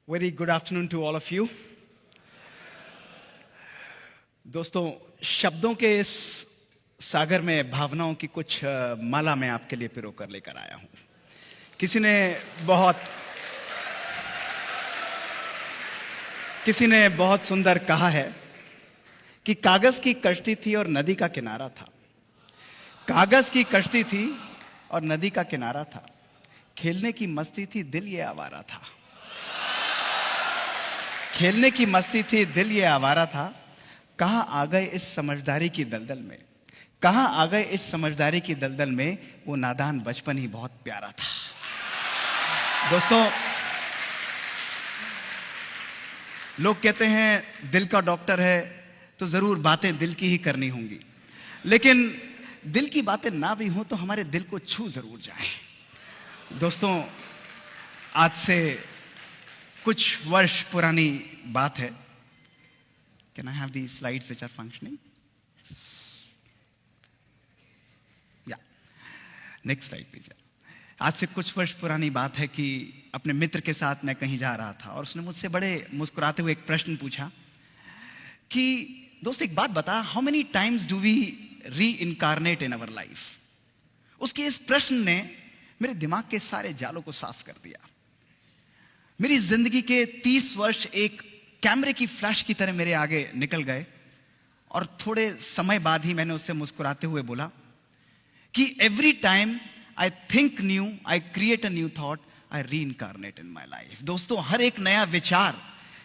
Very good afternoon to all of you. दोस्तों, शब्दों के इस सागर में भावनाओं की कुछ माला मैं आपके लिए पिरो कर लेकर आया हूं। किसी ने बहुत सुंदर कहा है कि कागज की कश्ती थी और नदी का किनारा था। कागज की कश्ती थी और नदी का किनारा था। खेलने की मस्ती थी, दिल ये आवारा था। खेलने की मस्ती थी, दिल ये आवारा था। कहां आ गए इस समझदारी की दलदल में? कहां आ गए इस समझदारी की दलदल में? वो नादान बचपन ही बहुत प्यारा था। दोस्तों, लोग कहते हैं दिल का डॉक्टर है तो जरूर बातें दिल की ही करनी होंगी, लेकिन दिल की बातें ना भी हों तो हमारे दिल को छू जरूर जाए। दोस्तों, आज से कुछ वर्ष पुरानी बात है। Can I have the slides which are functioning? या नेक्स्ट स्लाइड प्लीज। आज से कुछ वर्ष पुरानी बात है कि अपने मित्र के साथ मैं कहीं जा रहा था और उसने मुझसे बड़े मुस्कुराते हुए एक प्रश्न पूछा कि दोस्त एक बात बता, how many times do we reincarnate in our life? उसके इस प्रश्न ने मेरे दिमाग के सारे जालों को साफ कर दिया। मेरी जिंदगी के 30 वर्ष एक कैमरे की फ्लैश की तरह मेरे आगे निकल गए और थोड़े समय बाद ही मैंने उससे मुस्कुराते हुए बोला कि every time I think new, I create a new thought, I reincarnate in my life. दोस्तों, हर एक नया विचार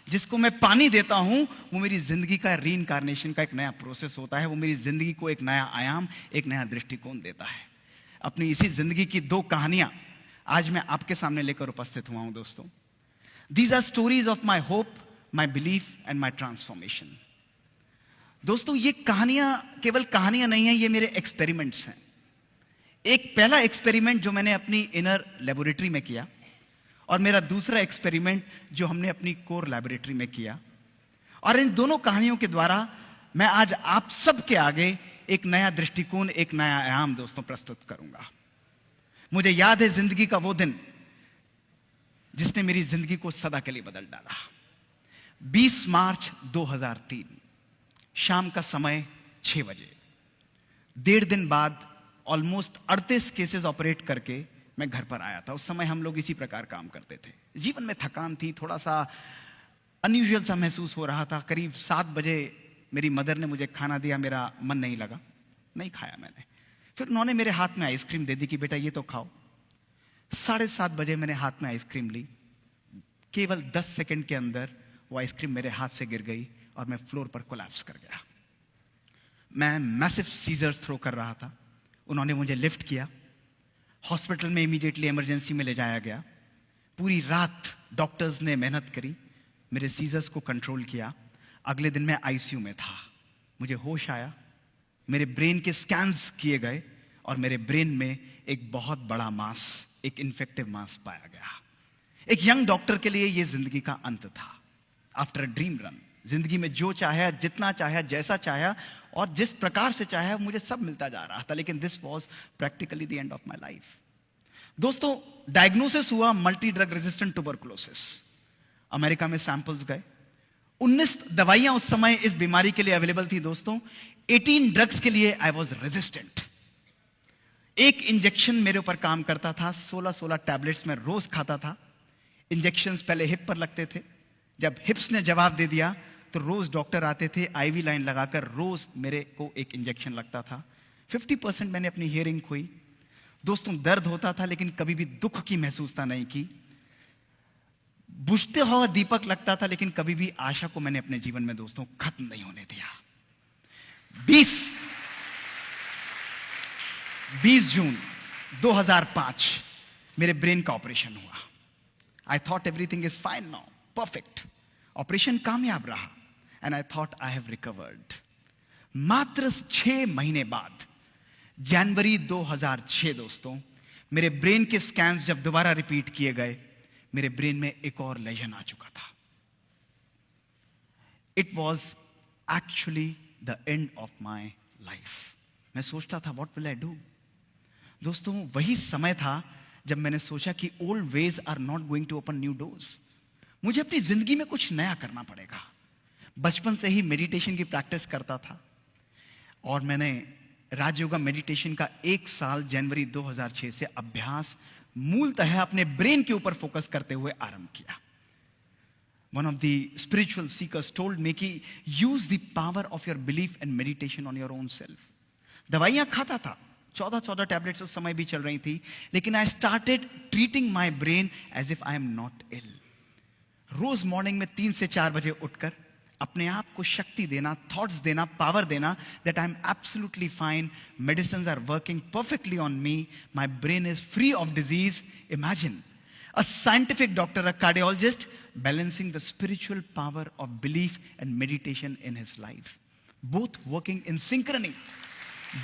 जिसको मैं पानी देता हूं वो मेरी जिंदगी का री इनकारनेशन का एक नया प्रोसेस होता है। वो मेरी जिंदगी को एक नया आयाम, एक नया दृष्टिकोण देता है। अपनी इसी जिंदगी की दो कहानियां आज मैं आपके सामने लेकर उपस्थित हुआ हूं। दोस्तों, these are stories of my hope, my belief and my transformation. दोस्तों, ये कहानियां केवल कहानियां नहीं हैं, ये मेरे एक्सपेरिमेंट्स हैं। एक पहला एक्सपेरिमेंट जो मैंने अपनी इनर लेबोरेटरी में किया और मेरा दूसरा एक्सपेरिमेंट जो हमने अपनी कोर लेबोरेटरी में किया, और इन दोनों कहानियों के द्वारा मैं आज आप सबके आगे एक नया दृष्टिकोण, एक नया आयाम दोस्तों प्रस्तुत करूंगा। मुझे याद है जिंदगी का वो दिन जिसने मेरी जिंदगी को सदा के लिए बदल डाला। 20 मार्च 2003 शाम का समय 6 बजे, 1.5 दिन बाद ऑलमोस्ट 38 केसेस ऑपरेट करके मैं घर पर आया था। उस समय हम लोग इसी प्रकार काम करते थे। जीवन में थकान थी, थोड़ा सा अनयूजुअल सा महसूस हो रहा था। करीब 7 बजे मेरी मदर ने मुझे खाना दिया, मेरा मन नहीं लगा, नहीं खाया मैंने। फिर उन्होंने मेरे हाथ में आइसक्रीम दे दी कि बेटा ये तो खाओ। 7:30 बजे मैंने हाथ में आइसक्रीम ली। केवल 10 सेकंड के अंदर वो आइसक्रीम मेरे हाथ से गिर गई और मैं फ्लोर पर कोलैप्स कर गया। मैं मैसिव सीजर्स थ्रो कर रहा था। उन्होंने मुझे लिफ्ट किया, हॉस्पिटल में इमीडिएटली इमरजेंसी में ले जाया गया। पूरी रात डॉक्टर्स ने मेहनत करी, मेरे सीजर्स को कंट्रोल किया। अगले दिन मैं आईसीयू में था। मुझे होश आया, मेरे ब्रेन के स्कैन्स किए गए और मेरे ब्रेन में एक बहुत बड़ा मास, एक इन्फेक्टिव मास पाया गया। एक यंग डॉक्टर के लिए यह जिंदगी का अंत था। आफ्टर अ ड्रीम रन, जिंदगी में जो चाहे, जितना चाहे, जैसा चाहे और जिस प्रकार से चाहे मुझे सब मिलता जा रहा था, लेकिन this was practically the end of my life. दोस्तों, डायग्नोसिस हुआ multi drug resistant tuberculosis. America में सैंपल्स गए। 19 दवाइयां उस समय इस बीमारी के लिए अवेलेबल थी। दोस्तों, 18 ड्रग्स के लिए आई वॉज रेजिस्टेंट। एक इंजेक्शन मेरे ऊपर काम करता था। 16 टैबलेट्स में रोज खाता था। इंजेक्शंस पहले हिप पर लगते थे। जब हिप्स ने जवाब दे दिया तो रोज डॉक्टर आते थे, आईवी लाइन लगाकर रोज मेरे को एक इंजेक्शन लगता था। 50% मैंने अपनी हियरिंग खोई। दोस्तों, दर्द होता था लेकिन कभी भी दुख की महसूसता नहीं की। बुझते हुआ दीपक लगता था लेकिन कभी भी आशा को मैंने अपने जीवन में दोस्तों खत्म नहीं होने दिया। 20 जून 2005 मेरे ब्रेन का ऑपरेशन हुआ। I thought everything is fine now, perfect. Operation कामयाब रहा and I thought I have recovered. मात्र 6 महीने बाद जनवरी 2006 दोस्तों, मेरे ब्रेन के स्कैन्स जब दोबारा रिपीट किए गए, मेरे ब्रेन में एक और लेजन आ चुका था। It was actually the end of my life. मैं सोचता था व्हाट विल आई डू। दोस्तों, वही समय था जब मैंने सोचा कि old ways are not going to open new doors. मुझे अपनी जिंदगी में कुछ नया करना पड़ेगा। बचपन से ही मेडिटेशन की प्रैक्टिस करता था और मैंने राजयोगा मेडिटेशन का 1 साल जनवरी 2006 से अभ्यास मूलतः अपने ब्रेन के ऊपर फोकस करते हुए आरंभ किया। One of the spiritual seekers told me कि use the power of your belief and meditation on your own self. दवाइयां खाता था, 14 टैबलेट्स उस समय भी चल रही थी, लेकिन I started treating my brain as if I am not ill. रोज मॉर्निंग में 3 से 4 बजे उठकर अपने आप को शक्ति देना, थॉट्स देना, पावर देना, that I am absolutely fine, medicines are working perfectly on me, my brain is free of disease. Imagine a scientific doctor, a cardiologist, balancing the spiritual power of belief and meditation in his life. Both working in synchrony.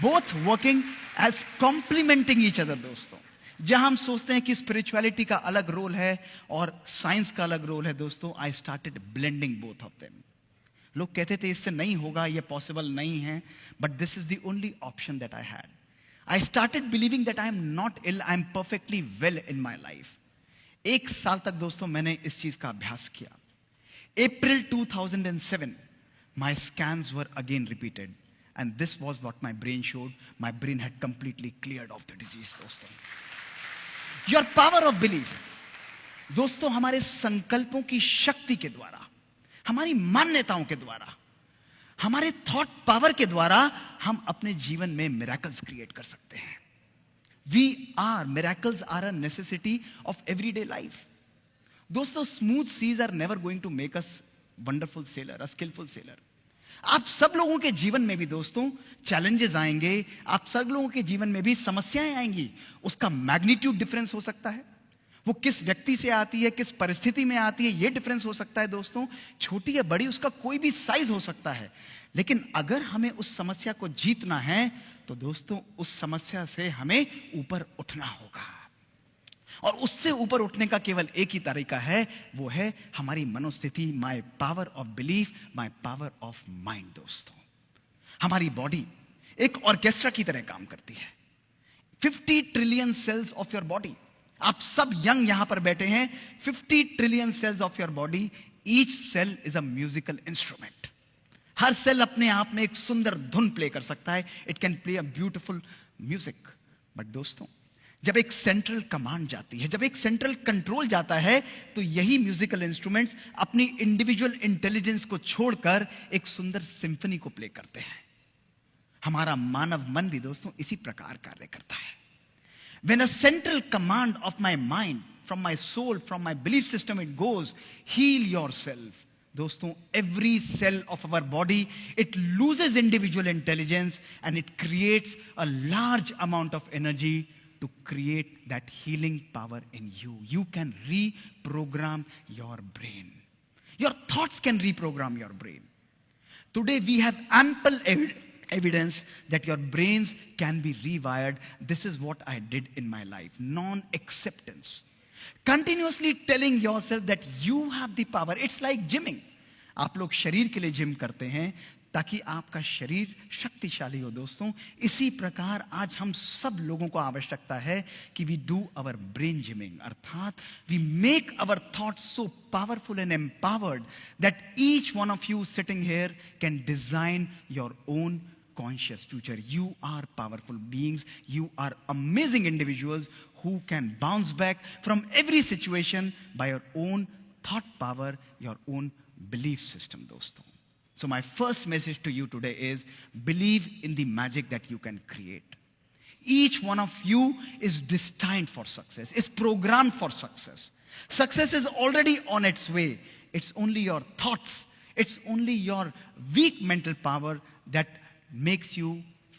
Both working as complementing each other, दोस्तों। जहां हम सोचते हैं कि spirituality का अलग role है और साइंस का अलग रोल है, दोस्तों, I started blending both of them. लोग कहते थे इससे नहीं होगा, ये पॉसिबल नहीं है, but this is the only option that I had. I started believing that I am not ill, I am perfectly well in my life. 1 साल तक दोस्तों मैंने इस चीज का अभ्यास किया। अप्रैल 2007 my scans were again repeated and this was what my brain showed. My brain had completely cleared of the disease, दोस्तों। Your power of belief, दोस्तों, हमारे संकल्पों की शक्ति के द्वारा, हमारी मान्यताओं के द्वारा, हमारे थॉट पावर के द्वारा हम अपने जीवन में मिरेकल्स क्रिएट कर सकते हैं। miracles are a necessity of everyday life. दोस्तों, smooth seas are never going to make us wonderful sailor, a skillful sailor. आप सब लोगों के जीवन में भी दोस्तों चैलेंजेस आएंगे, आप सब लोगों के जीवन में भी समस्याएं आएंगी। उसका मैग्नीट्यूड डिफरेंस हो सकता है, वो किस व्यक्ति से आती है, किस परिस्थिति में आती है, ये डिफरेंस हो सकता है दोस्तों। छोटी या बड़ी, उसका कोई भी साइज हो सकता है, लेकिन अगर हमें उस समस्या को जीतना है तो दोस्तों उस समस्या से हमें ऊपर उठना होगा। और उससे ऊपर उठने का केवल एक ही तरीका है, वो है हमारी मनोस्थिति, my power of belief, my power of mind. दोस्तों, हमारी बॉडी एक ऑर्केस्ट्रा की तरह काम करती है। 50 trillion cells of your body, आप सब यंग यहां पर बैठे हैं, 50 trillion cells of your body, each cell is a musical instrument. हर सेल अपने आप में एक सुंदर धुन प्ले कर सकता है, it can play a beautiful music. But दोस्तों, जब एक सेंट्रल कमांड जाती है, जब एक सेंट्रल कंट्रोल जाता है, तो यही म्यूजिकल इंस्ट्रूमेंट्स अपनी इंडिविजुअल इंटेलिजेंस को छोड़कर एक सुंदर सिंफनी को प्ले करते हैं। हमारा मानव मन भी दोस्तों इसी प्रकार कार्य करता है। When a central command of my mind, from my soul, from my belief system, it goes, heal yourself. दोस्तों, every cell of our body, it loses individual intelligence and it creates a large amount of energy to create that healing power in you. You can reprogram your brain. Your thoughts can reprogram your brain. Today we have ample evidence that your brains can be rewired. This is what I did in my life. Non-acceptance. Continuously telling yourself that you have the power. It's like gymming. आप लोग शरीर के लिए gym करते हैं ताकि आपका शरीर शक्तिशाली हो। दोस्तों, इसी प्रकार आज हम सब लोगों को आवश्यकता है कि we do our brain gymming, अर्थात we make our thoughts so powerful and empowered that each one of you sitting here can design your own conscious future. You are powerful beings. You are amazing individuals who can bounce back from every situation by your own thought power, your own belief system, dosto. So my first message to you today is believe in the magic that you can create. Each one of you is destined for success, is programmed for success. Success is already on its way. It's only your thoughts, it's only your weak mental power that makes you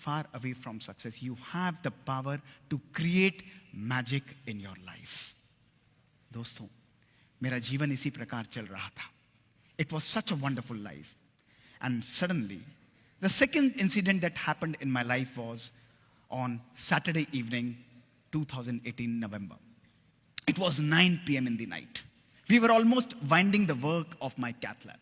far away from success. You have the power to create magic in your life. दोस्तों, मेरा जीवन इसी प्रकार चल रहा था. It was such a wonderful life. And suddenly, the second incident that happened in my life was on Saturday evening, 2018 November. It was 9 p.m. in the night. We were almost winding the work of my cath lab.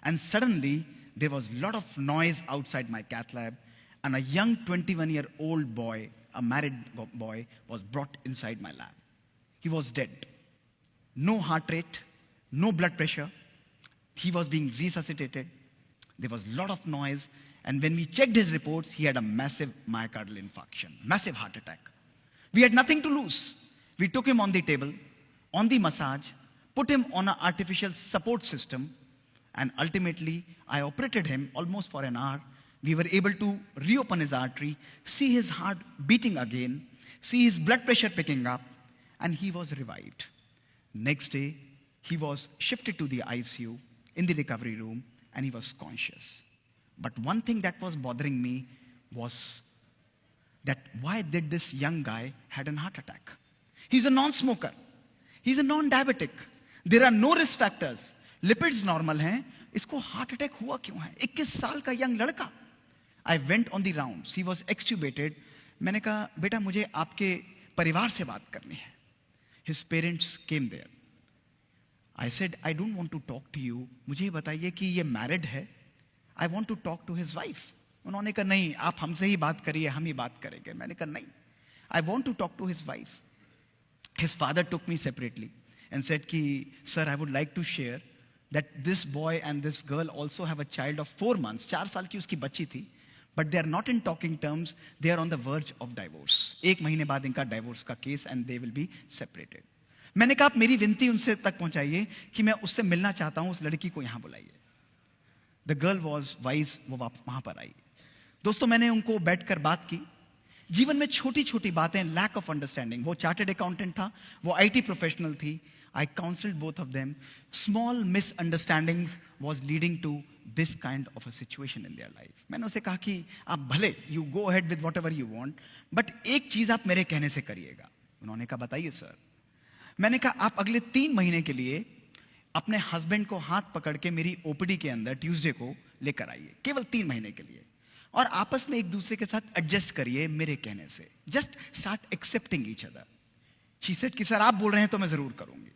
And suddenly, there was a lot of noise outside my cath lab, and a young 21-year-old boy, a married boy, was brought inside my lab. He was dead. No heart rate, no blood pressure. He was being resuscitated. There was a lot of noise. And when we checked his reports, he had a massive myocardial infarction, massive heart attack. We had nothing to lose. We took him on the table, on the massage, put him on an artificial support system, and ultimately, I operated him almost for an hour. We were able to reopen his artery, see his heart beating again, see his blood pressure picking up, and he was revived. Next day, he was shifted to the ICU in the recovery room, and he was conscious. But one thing that was bothering me was that why did this young guy had a heart attack? He's a non-smoker. He's a non-diabetic. There are no risk factors. Lipids normal हैं. इसको heart attack हुआ क्यों है? 21 साल का young लड़का. I went on the rounds. He was extubated. मैंने कहा बेटा मुझे आपके परिवार से बात करनी है. His parents came there. I said I don't want to talk to you. मुझे बताइए कि ये married है. I want to talk to his wife. उन्होंने कहा नहीं आप हमसे ही बात करिए हम ही बात करेंगे. मैंने कहा नहीं. I want to talk to his wife. His father took me separately and said कि sir I would like to share that this boy and this girl also have a child of 4 months. 4 साल की उसकी बच्ची थी. But they are not in talking terms. They are on the verge of divorce. 1 महीने बाद इनका divorce का case and they will be separated. मैंने कहा आप मेरी विनती उनसे तक पहुंचाइए कि मैं उससे मिलना चाहता हूं. उस लड़की को यहां बुलाइए. The girl was wise. वो वहां पर आई. दोस्तों मैंने उनको बैठकर बात की. जीवन में छोटी छोटी बातें, लैक ऑफ अंडरस्टैंडिंग. वो चार्टर्ड अकाउंटेंट था, वो आईटी प्रोफेशनल थी. I counseled both of them. Small misunderstandings was leading to this kind of a situation in their life. मैंने उसे कहा कि आप भले you go ahead with whatever you want, but एक चीज आप मेरे कहने से करिएगा. उन्होंने कहा बताइए सर. मैंने कहा आप अगले 3 महीने के लिए अपने हस्बैंड को हाथ पकड़ के मेरी ओपीडी के अंदर ट्यूसडे को लेकर आइए. केवल 3 महीने के लिए. और आपस में एक दूसरे के साथ एडजस्ट करिए मेरे कहने से. Just start accepting each other. She said कि सर आप बोल रहे हैं तो मैं जरूर करूंगी.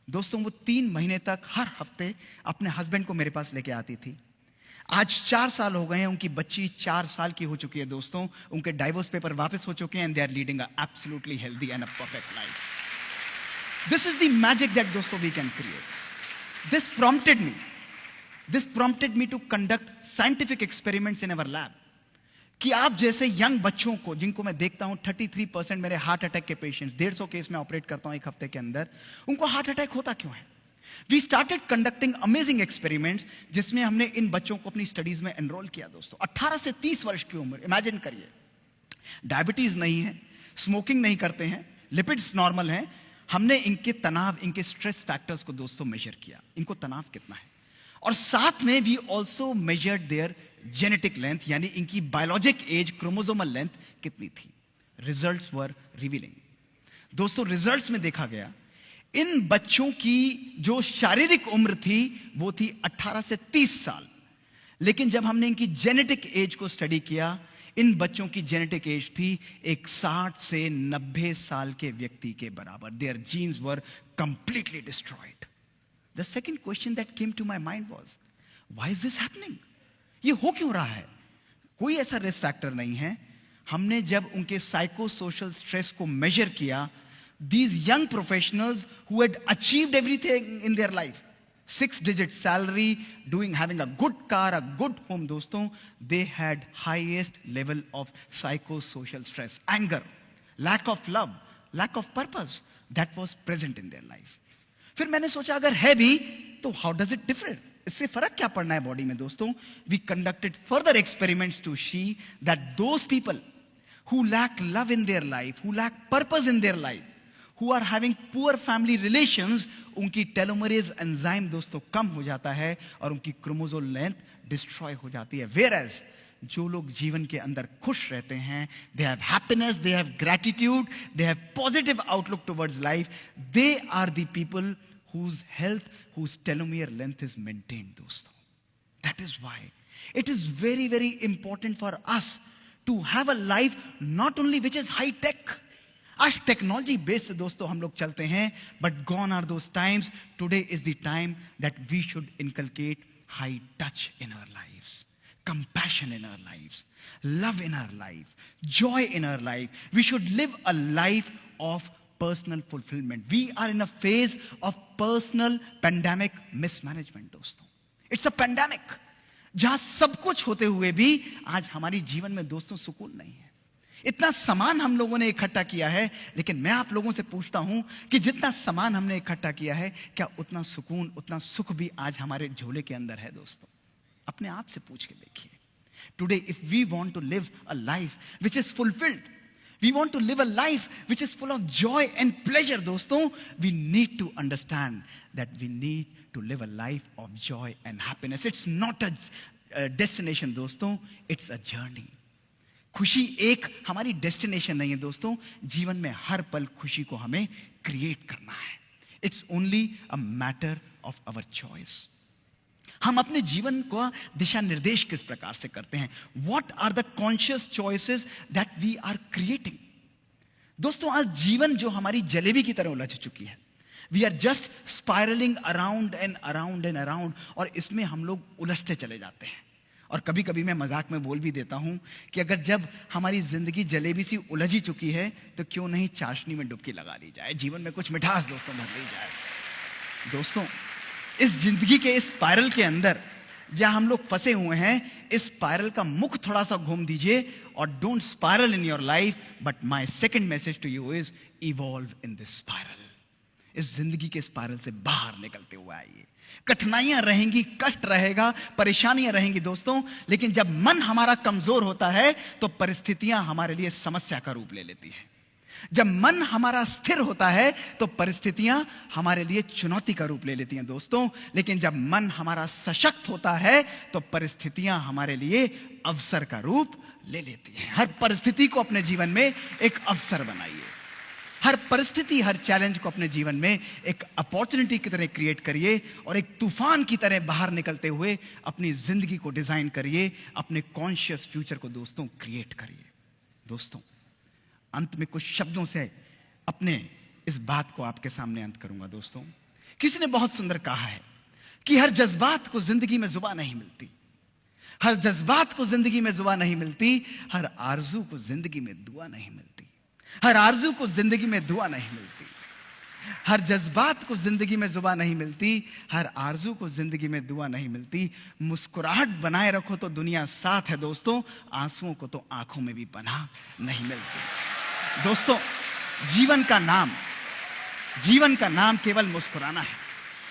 दोस्तों वो 3 महीने तक हर हफ्ते अपने हस्बैंड को मेरे पास लेके आती थी. आज 4 साल हो गए हैं. उनकी बच्ची 4 साल की हो चुकी है दोस्तों. उनके डाइवोर्स पेपर वापस हो चुके हैं and they are leading a absolutely healthy and a perfect life. This is the magic that दोस्तों we can create. This prompted me to conduct scientific experiments in our lab. कि आप जैसे young बच्चों को जिनको मैं देखता हूं 33% मेरे हार्ट अटैक के पेशेंट्स 150 केस में ऑपरेट करता हूं एक हफ्ते के अंदर. उनको हार्ट अटैक होता क्यों है? We started conducting amazing experiments जिसमें हमने इन बच्चों को अपनी स्टडीज में एनरोल किया. दोस्तों 18 से 30 वर्ष की उम्र. इमेजिन करिए. डायबिटीज नहीं है, स्मोकिंग नहीं करते हैं, लिपिड्स नॉर्मल हैं. हमने इनके तनाव, इनके स्ट्रेस फैक्टर्स को दोस्तों मेजर किया. इनको तनाव कितना है. और साथ में we also measured their genetic length, यानी इनकी बायोलॉजिक एज, क्रोमोसोमल लेंथ कितनी थी. Results were revealing. दोस्तों रिजल्ट्स में देखा गया इन बच्चों की जो शारीरिक उम्र थी वो थी 18 से 30 साल. लेकिन जब हमने इनकी जेनेटिक एज को स्टडी किया, इन बच्चों की जेनेटिक एज थी एक 60 से 90 साल के व्यक्ति के बराबर. Their genes were completely destroyed. The second question that came to my mind was, why is this happening? ये हो क्यों रहा है? कोई ऐसा रिस्क फैक्टर नहीं है. हमने जब उनके साइको सोशल स्ट्रेस को मेजर किया, these young professionals who had achieved everything in their life, 6-digit salary, having a good car, a good home, दोस्तों, they had highest level of psychosocial stress, anger, lack of love, lack of purpose that was present in their life. फिर मैंने सोचा अगर है भी तो how does it differ. इससे फर्क क्या पड़ना है बॉडी में दोस्तों. We conducted further experiments to see that those people who lack love in their life, who lack purpose in their life, who are having poor family relations, उनकी telomerase enzyme दोस्तों कम हो जाता है और उनकी क्रोमोसोम लेंथ डिस्ट्रॉय हो जाती है. वेयरएज जो लोग जीवन के अंदर खुश रहते हैं, they have happiness, they have gratitude, they have positive outlook towards life, they are the people whose health, whose telomere length is maintained, दोस्तों. That is why it is very, very important for us to have a life not only which is high tech. आज technology based दोस्तों हम लोग चलते हैं, but gone are those times. Today is the time that we should inculcate high touch in our lives, compassion in our lives, love in our life, joy in our life. We should live a life of personal fulfilment. We are in a phase of personal pandemic mismanagement दोस्तों. It's a pandemic जहां सब कुछ होते हुए भी आज हमारी जीवन में दोस्तों सुकून नहीं है. इतना सामान हम लोगों ने इकट्ठा किया है, लेकिन मैं आप लोगों से पूछता हूं कि जितना सामान हमने इकट्ठा किया है, क्या उतना सुकून, उतना सुख भी आज हमारे झोले के अंदर है दोस्तों? अपने आप से पूछ के देखिए. Today if we want to live a life which is fulfilled, we want to live a life which is full of joy and pleasure दोस्तों, we need to understand that we need to live a life of joy and happiness. It's not a destination दोस्तों, it's a journey. खुशी एक हमारी destination नहीं है दोस्तों. जीवन में हर पल खुशी को हमें क्रिएट करना है. It's only a matter of our choice. हम अपने जीवन को दिशा निर्देश किस प्रकार से करते हैं? What are the conscious choices that we are creating? दोस्तों आज जीवन जो हमारी जलेबी की तरह उलझ चुकी है. We are just spiralling around and around and around, और इसमें हम लोग उलझते चले जाते हैं. और कभी कभी मैं मजाक में बोल भी देता हूं कि अगर जब हमारी जिंदगी जलेबी सी उलझी चुकी है, तो क्यों नहीं चाशनी में डुबकी लगा ली जाए, जीवन में कुछ मिठास दोस्तों भर ली जाए. दोस्तों इस जिंदगी के इस स्पाइरल के अंदर जहां हम लोग फंसे हुए हैं, इस स्पाइरल का मुख थोड़ा सा घूम दीजिए, और don't spiral in your life, but my second message to you is evolve in this spiral. इस जिंदगी के स्पाइरल से बाहर निकलते हुए आइए. कठिनाइयां रहेंगी, कष्ट रहेगा, परेशानियां रहेंगी दोस्तों, लेकिन जब मन हमारा कमजोर होता है तो परिस्थितियां हमारे लिए समस्या का रूप ले लेती है. जब मन हमारा स्थिर होता है तो परिस्थितियां हमारे लिए चुनौती का रूप ले लेती हैं दोस्तों. लेकिन जब मन हमारा सशक्त होता है तो परिस्थितियां हमारे लिए अवसर का रूप ले लेती हैं. हर परिस्थिति को अपने जीवन में एक अवसर बनाइए. हर परिस्थिति, हर चैलेंज को अपने जीवन में एक अपॉर्चुनिटी की तरह क्रिएट करिए, और एक तूफान की तरह बाहर निकलते हुए अपनी जिंदगी को डिजाइन करिए. अपने कॉन्शियस फ्यूचर को दोस्तों क्रिएट करिए. दोस्तों अंत में कुछ शब्दों से अपने इस बात को आपके सामने अंत करूंगा. दोस्तों किसी ने बहुत सुंदर कहा है कि हर जज्बात को जिंदगी में जुबान नहीं मिलती, हर जज्बात को जिंदगी में जुबान नहीं मिलती, हर आरजू को जिंदगी में दुआ नहीं मिलती, हर आरजू को जिंदगी में दुआ नहीं मिलती, हर जज्बात को जिंदगी में जुबान नहीं मिलती, हर आरजू को जिंदगी में दुआ नहीं मिलती. मुस्कुराहट बनाए रखो तो दुनिया साथ है दोस्तों, आंसुओं को तो आंखों में भी पनाह नहीं मिलती. दोस्तों जीवन का नाम केवल मुस्कुराना है.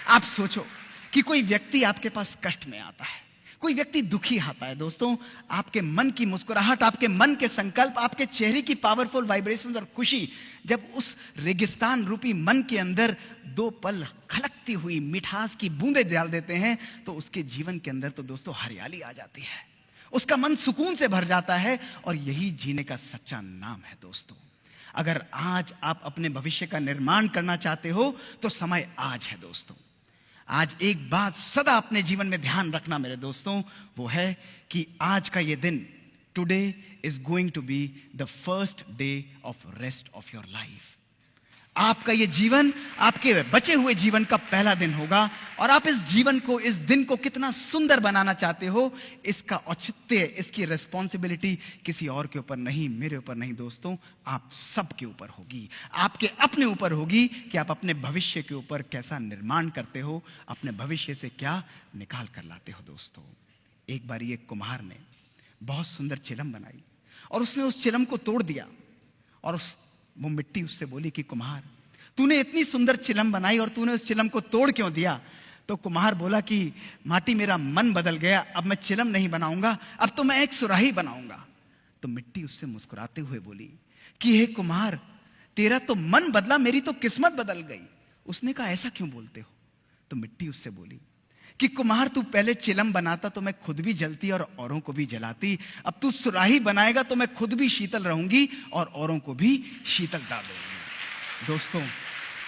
आप सोचो कि कोई व्यक्ति आपके पास कष्ट में आता है, कोई व्यक्ति दुखी आता है दोस्तों, आपके मन की मुस्कुराहट, आपके मन के संकल्प, आपके चेहरे की पावरफुल वाइब्रेशंस और खुशी जब उस रेगिस्तान रूपी मन के अंदर 2 पल खलकती हुई मिठास की बूंदें डाल देते हैं, तो उसके जीवन के अंदर तो दोस्तों हरियाली आ जाती है. उसका मन सुकून से भर जाता है, और यही जीने का सच्चा नाम है दोस्तों. अगर आज आप अपने भविष्य का निर्माण करना चाहते हो तो समय आज है दोस्तों. आज एक बात सदा अपने जीवन में ध्यान रखना मेरे दोस्तों, वो है कि आज का ये दिन, today is going to be the first day of rest of your life. आपका ये जीवन, आपके बचे हुए जीवन का पहला दिन होगा, और आप इस जीवन को, इस दिन को कितना सुंदर बनाना चाहते हो, इसका औचित्य, इसकी रिस्पॉन्सिबिलिटी किसी और के ऊपर नहीं, मेरे ऊपर नहीं दोस्तों, आप सबके ऊपर होगी. आपके अपने ऊपर होगी कि आप अपने भविष्य के ऊपर कैसा निर्माण करते हो, अपने भविष्य से क्या निकाल कर लाते हो. दोस्तों एक बार एक कुम्हार ने बहुत सुंदर चिलम बनाई, और उसने उस चिलम को तोड़ दिया, और वो मिट्टी उससे बोली कि कुम्हार, तूने इतनी सुंदर चिलम बनाई और तूने उस चिलम को तोड़ क्यों दिया? तो कुम्हार बोला कि माटी, मेरा मन बदल गया, अब मैं चिलम नहीं बनाऊंगा, अब तो मैं एक सुराही बनाऊंगा. तो मिट्टी उससे मुस्कुराते हुए बोली कि हे कुम्हार, तेरा तो मन बदला, मेरी तो किस्मत बदल गई. उसने कहा ऐसा क्यों बोलते हो? तो मिट्टी उससे बोली कि कुम्हार, तू पहले चिलम बनाता तो मैं खुद भी जलती और औरों को भी जलाती, अब तू सुराही बनाएगा तो मैं खुद भी शीतल रहूंगी और औरों को भी शीतल डाल दूंगी. दोस्तों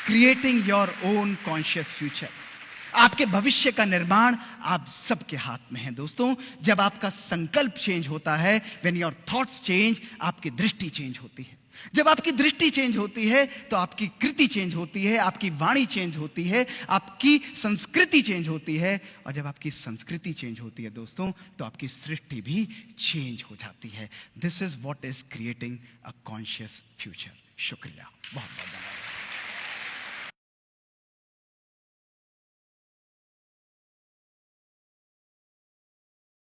creating your own conscious future, आपके भविष्य का निर्माण आप सबके हाथ में है दोस्तों. जब आपका संकल्प चेंज होता है, व्हेन योर थॉट्स चेंज, आपकी दृष्टि चेंज होती है. जब आपकी दृष्टि चेंज होती है तो आपकी कृति चेंज होती है, आपकी वाणी चेंज होती है, आपकी संस्कृति चेंज होती है, और जब आपकी संस्कृति चेंज होती है दोस्तों, तो आपकी सृष्टि भी चेंज हो जाती है. This is what is creating a conscious future. शुक्रिया, बहुत बहुत.